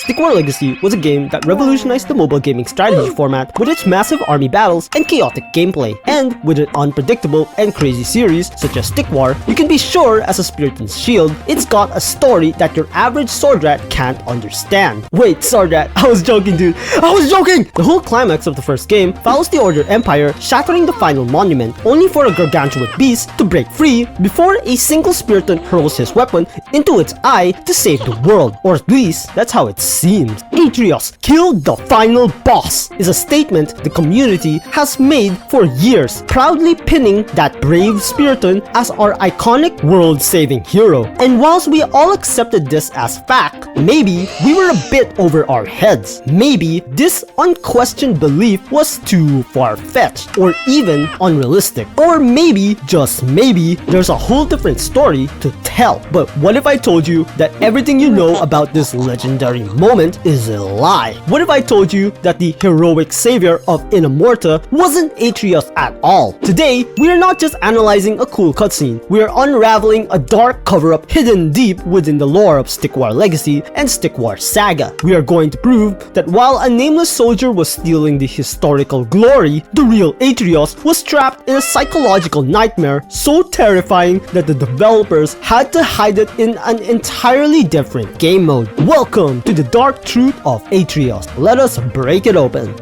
Stick War Legacy was a game that revolutionized the mobile gaming strategy format with its massive army battles and chaotic gameplay. And with an unpredictable and crazy series such as Stick War, you can be sure as a Spearton's shield, it's got a story that your average sword rat can't understand. Wait, sword rat, I was joking, dude. I was joking! The whole climax of the first game follows the Order Empire shattering the final monument, only for a gargantuan beast to break free before a single Spearton hurls his weapon into its eye to save the world. Or at least, that's how it seems. Atreyos killed the final boss is a statement the community has made for years, proudly pinning that brave Spearton as our iconic world-saving hero. And whilst we all accepted this as fact, maybe we were a bit over our heads. Maybe this unquestioned belief was too far-fetched or even unrealistic. Or maybe, just maybe, there's a whole different story to tell. But what if I told you that everything you know about this legendary moment is a lie? What if I told you that the heroic savior of Inamorta wasn't Atreyos at all? Today, we are not just analyzing a cool cutscene, we are unraveling a dark cover-up hidden deep within the lore of Stick War Legacy and Stick War Saga. We are going to prove that while a nameless soldier was stealing the historical glory, the real Atreyos was trapped in a psychological nightmare so terrifying that the developers had to hide it in an entirely different game mode. Welcome to the dark truth of Atreyos. Let us break it open.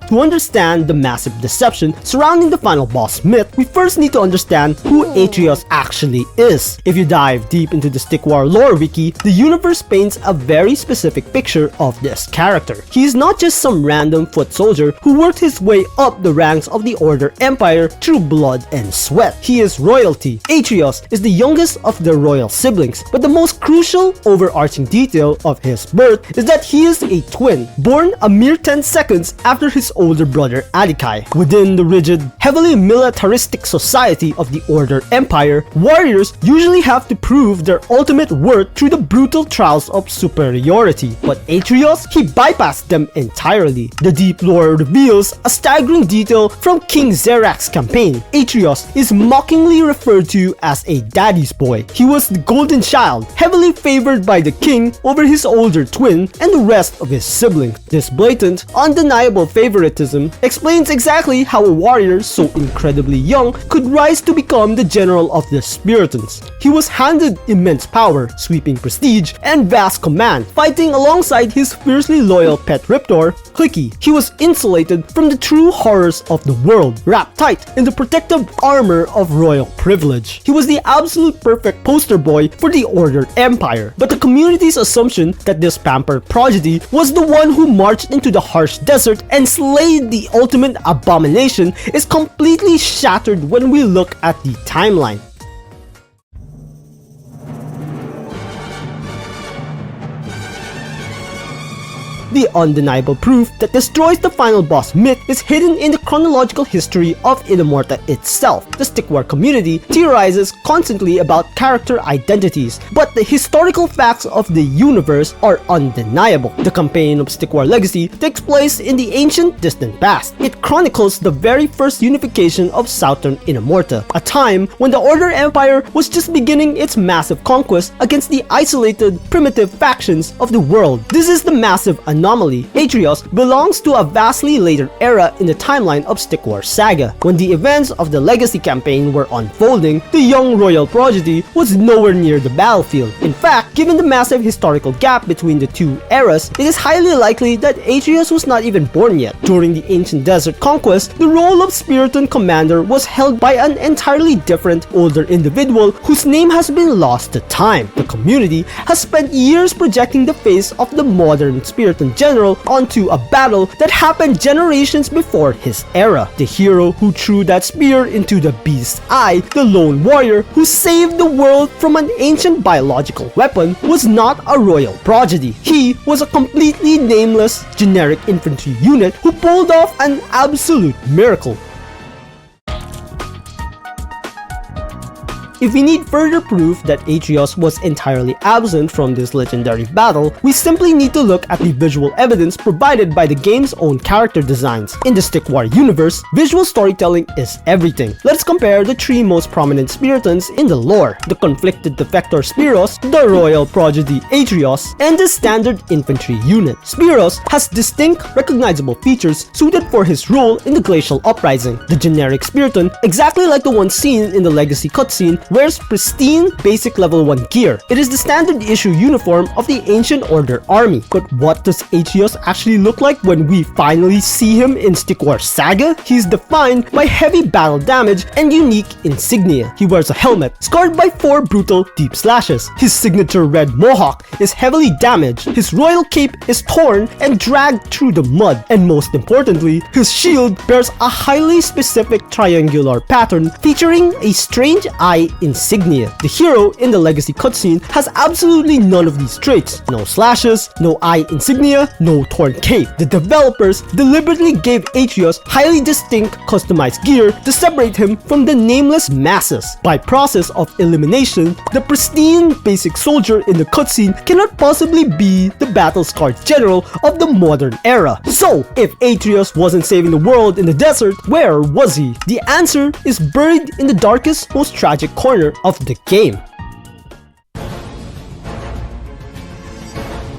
To understand the massive deception surrounding the final boss myth, we first need to understand who Atreyos actually is. If you dive deep into the Stick War lore wiki, the universe paints a very specific picture of this character. He is not just some random foot soldier who worked his way up the ranks of the Order Empire through blood and sweat. He is royalty. Atreyos is the youngest of the royal siblings, but the most crucial overarching detail of his birth is that he is a twin, born a mere 10 seconds after his older brother Adicai. Within the rigid, heavily militaristic society of the Order Empire, warriors usually have to prove their ultimate worth through the brutal trials of superiority. But Atreyos, he bypassed them entirely. The deep lore reveals a staggering detail from King Zerak's campaign. Atreyos is mockingly referred to as a daddy's boy. He was the golden child, heavily favored by the king over his older twin and the rest of his siblings. This blatant, undeniable favoritism explains exactly how a warrior so incredibly young could rise to become the general of the Speartons. He was handed immense power, sweeping prestige, and vast command, fighting alongside his fiercely loyal pet Riptor, Clicky. He was insulated from the true horrors of the world, wrapped tight in the protective armor of royal privilege. He was the absolute perfect poster boy for the Order Empire, but the community's assumption that this pampered prodigy was the one who marched into the harsh desert and slayed the ultimate abomination is completely shattered when we look at the timeline. The undeniable proof that destroys the final boss myth is hidden in the chronological history of Inamorta itself. The Stick War community theorizes constantly about character identities, but the historical facts of the universe are undeniable. The campaign of Stick War Legacy takes place in the ancient distant past. It chronicles the very first unification of southern Inamorta, a time when the Order Empire was just beginning its massive conquest against the isolated, primitive factions of the world. This is the massive anomaly. Atreyos belongs to a vastly later era in the timeline of Stick War Saga. When the events of the Legacy campaign were unfolding, the young royal prodigy was nowhere near the battlefield. In fact, given the massive historical gap between the two eras, it is highly likely that Atreyos was not even born yet. During the ancient desert conquest, the role of Spearton commander was held by an entirely different, older individual whose name has been lost to time. The community has spent years projecting the face of the modern Spearton general onto a battle that happened generations before his era. The hero who threw that spear into the beast's eye, the lone warrior who saved the world from an ancient biological weapon, was not a royal prodigy. He was a completely nameless, generic infantry unit who pulled off an absolute miracle. If we need further proof that Atreyos was entirely absent from this legendary battle, we simply need to look at the visual evidence provided by the game's own character designs. In the Stick War universe, visual storytelling is everything. Let's compare the three most prominent Speartons in the lore: the conflicted defector Spearos, the royal prodigy Atreyos, and the standard infantry unit. Spearos has distinct, recognizable features suited for his role in the glacial uprising. The generic Spearton, exactly like the one seen in the legacy cutscene, wears pristine basic level 1 gear. It is the standard issue uniform of the Ancient Order army. But what does Atreyos actually look like when we finally see him in Stick War Saga? He's defined by heavy battle damage and unique insignia. He wears a helmet scarred by 4 brutal deep slashes. His signature red mohawk is heavily damaged. His royal cape is torn and dragged through the mud. And most importantly, his shield bears a highly specific triangular pattern featuring a strange eye insignia. The hero in the legacy cutscene has absolutely none of these traits. No slashes, no eye insignia, no torn cape. The developers deliberately gave Atreyos highly distinct customized gear to separate him from the nameless masses. By process of elimination, the pristine basic soldier in the cutscene cannot possibly be the battle-scarred general of the modern era. So, if Atreyos wasn't saving the world in the desert, where was he? The answer is buried in the darkest, most tragic corner of the game.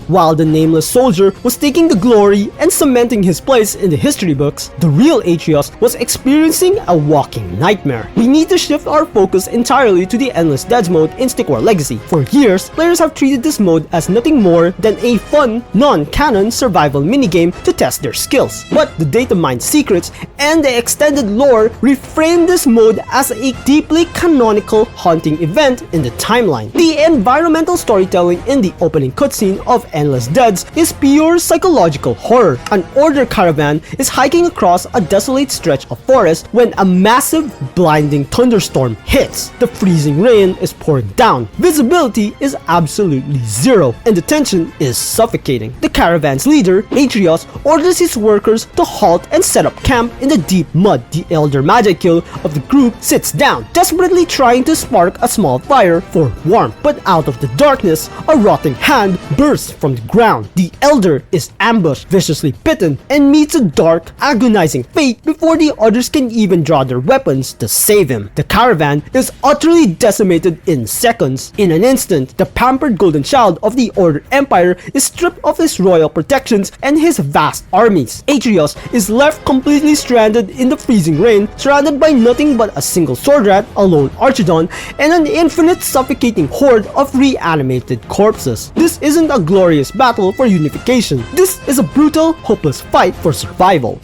While the nameless soldier was taking the glory and cementing his place in the history books, the real Atreyos was experiencing a walking nightmare. We need to shift our focus entirely to the Endless Deads mode in Stick War Legacy. For years, players have treated this mode as nothing more than a fun, non-canon survival minigame to test their skills. But the data mine secrets and the extended lore reframe this mode as a deeply canonical hunting event in the timeline. The environmental storytelling in the opening cutscene of Endless Deads is pure psychological horror. An order caravan is hiking across a desolate stretch of forest when a massive, blinding thunderstorm hits. The freezing rain is pouring down. Visibility is absolutely zero, and the tension is suffocating. The caravan's leader, Atreyos, orders his workers to halt and set up camp in the deep mud. The elder Magikill of the group sits down, desperately trying to spark a small fire for warmth. But out of the darkness, a rotting hand bursts from the ground. The elder is ambushed, viciously bitten, and meets a dark, agonizing fate before the others can even draw their weapons to save him. The caravan is utterly decimated in seconds. In an instant, the pampered golden child of the Order Empire is stripped of his royal protections and his vast armies. Atreyos is left completely stranded in the freezing rain, surrounded by nothing but a single sword rat, a lone archidon, and an infinite suffocating horde of reanimated corpses. This isn't a glorious battle for unification. This is a brutal, hopeless fight for survival.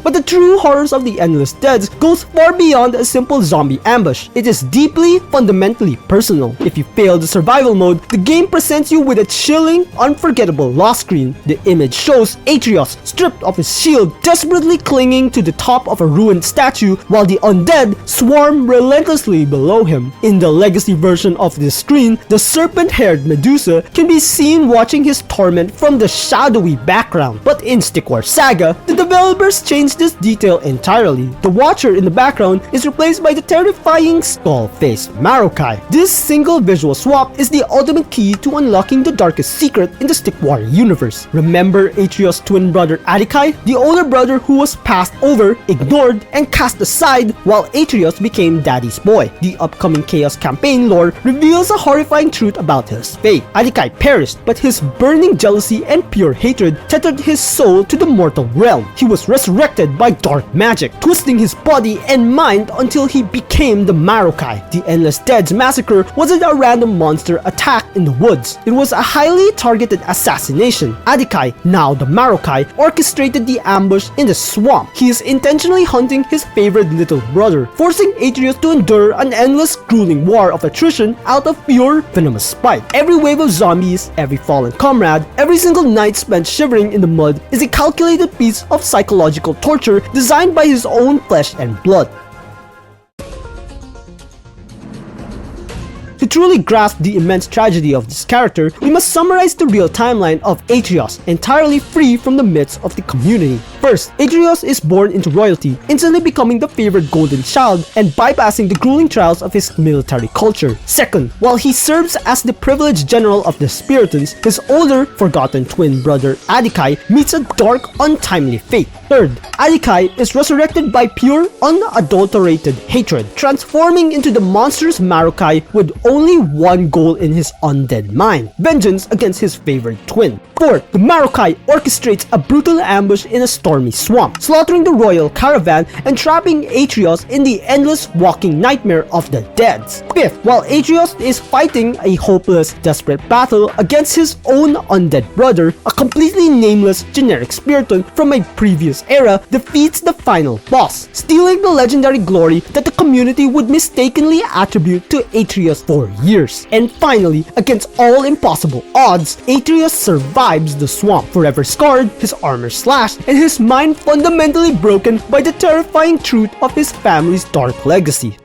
But the true horrors of the Endless Deads goes far beyond a simple zombie ambush. It is deeply, fundamentally personal. If you fail the survival mode, the game presents you with a chilling, unforgettable loss screen. The image shows Atreyos stripped of his shield, desperately clinging to the top of a ruined statue while the undead swarm relentlessly below him. In the legacy version of this screen, the serpent-haired Medusa can be seen watching his torment from the shadowy background. But in Stick War Saga, the developers changed this detail entirely. The Watcher in the background is replaced by the terrifying skull-faced Marokai. This single visual swap is the ultimate key to unlocking the darkest secret in the Stick War universe. Remember Atreyos' twin brother Adicai? The older brother who was passed over, ignored, and cast aside while Atreyos became Daddy's boy. The upcoming Chaos campaign lore reveals a horrifying truth about his fate. Adicai perished, but his burning jealousy and pure hatred tethered his soul to the mortal realm. He was resurrected by dark magic, twisting his body and mind until he became the Marokai. The Endless Deads massacre wasn't a random monster attack in the woods. It was a highly targeted assassination. Adicai, now the Marokai, orchestrated the ambush in the swamp. He is intentionally hunting his favorite little brother, forcing Atreyos to endure an endless, grueling war of attrition out of pure, venomous spite. Every wave of zombies, every fallen comrade, every single night spent shivering in the mud is a calculated piece of psychological torture designed by his own flesh and blood. To truly grasp the immense tragedy of this character, we must summarize the real timeline of Atreyos, entirely free from the myths of the community. First, Atreyos is born into royalty, instantly becoming the favored golden child and bypassing the grueling trials of his military culture. Second, while he serves as the privileged general of the Speartons, his older, forgotten twin brother Adicai meets a dark, untimely fate. Third, Adicai is resurrected by pure, unadulterated hatred, transforming into the monstrous Marukai with only one goal in his undead mind: vengeance against his favorite twin. Fourth, the Marukai orchestrates a brutal ambush in a stormy swamp, slaughtering the royal caravan and trapping Atreyos in the endless walking nightmare of the deads. Fifth, while Atreyos is fighting a hopeless, desperate battle against his own undead brother, a completely nameless generic Spearton from a previous era defeats the final boss, stealing the legendary glory that the community would mistakenly attribute to Atreyos for years. And finally, against all impossible odds, Atreyos survives the swamp, forever scarred, his armor slashed, and his mind fundamentally broken by the terrifying truth of his family's dark legacy.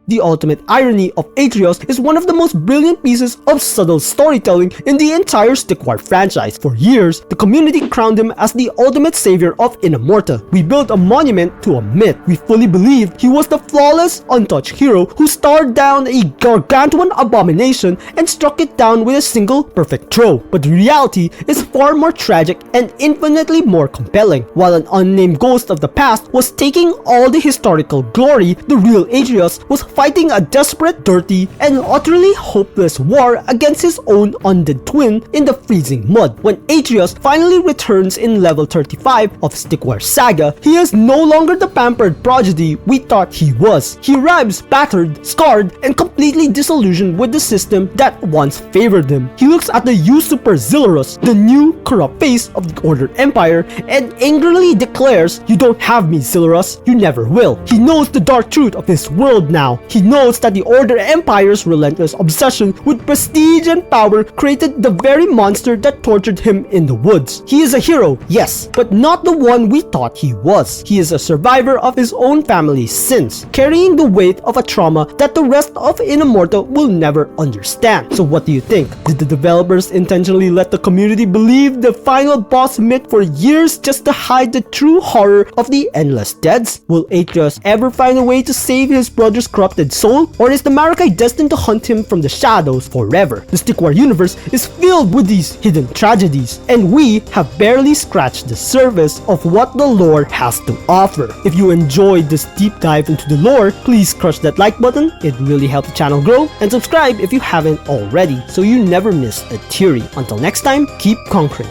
The ultimate irony of Atreyos is one of the most brilliant pieces of subtle storytelling in the entire Stickwar franchise. For years, the community crowned him as the ultimate savior of Inamorta. We built a monument to a myth. We fully believed he was the flawless, untouched hero who stared down a gargantuan abomination and struck it down with a single perfect throw. But the reality is far more tragic and infinitely more compelling. While an unnamed ghost of the past was taking all the historical glory, the real Atreyos was fighting a desperate, dirty, and utterly hopeless war against his own undead twin in the freezing mud. When Atreyos finally returns in level 35 of Stickwar Saga, he is no longer the pampered prodigy we thought he was. He arrives battered, scarred, and completely disillusioned with the system that once favored him. He looks at the Super Zilurus, the new corrupt face of the Order Empire, and angrily declares, "You don't have me, Zilurus. You never will." He knows the dark truth of his world now. He knows that the Order Empire's relentless obsession with prestige and power created the very monster that tortured him in the woods. He is a hero, yes, but not the one we thought he was. He is a survivor of his own family's sins, carrying the weight of a trauma that the rest of Inamorta will never understand. So what do you think? Did the developers intentionally let the community believe the final boss myth for years just to hide the true horror of the Endless Deads? Will Atreyos ever find a way to save his brother's corrupted soul? Or is the Marukai destined to hunt him from the shadows forever? The Stickwar universe is filled with these hidden tragedies, and we have barely scratched the surface of what the lore has to offer. If you enjoyed this deep dive into the lore, please crush that like button, it really helps the channel grow, and subscribe if you haven't already so you never miss a theory. Until next time, keep conquering.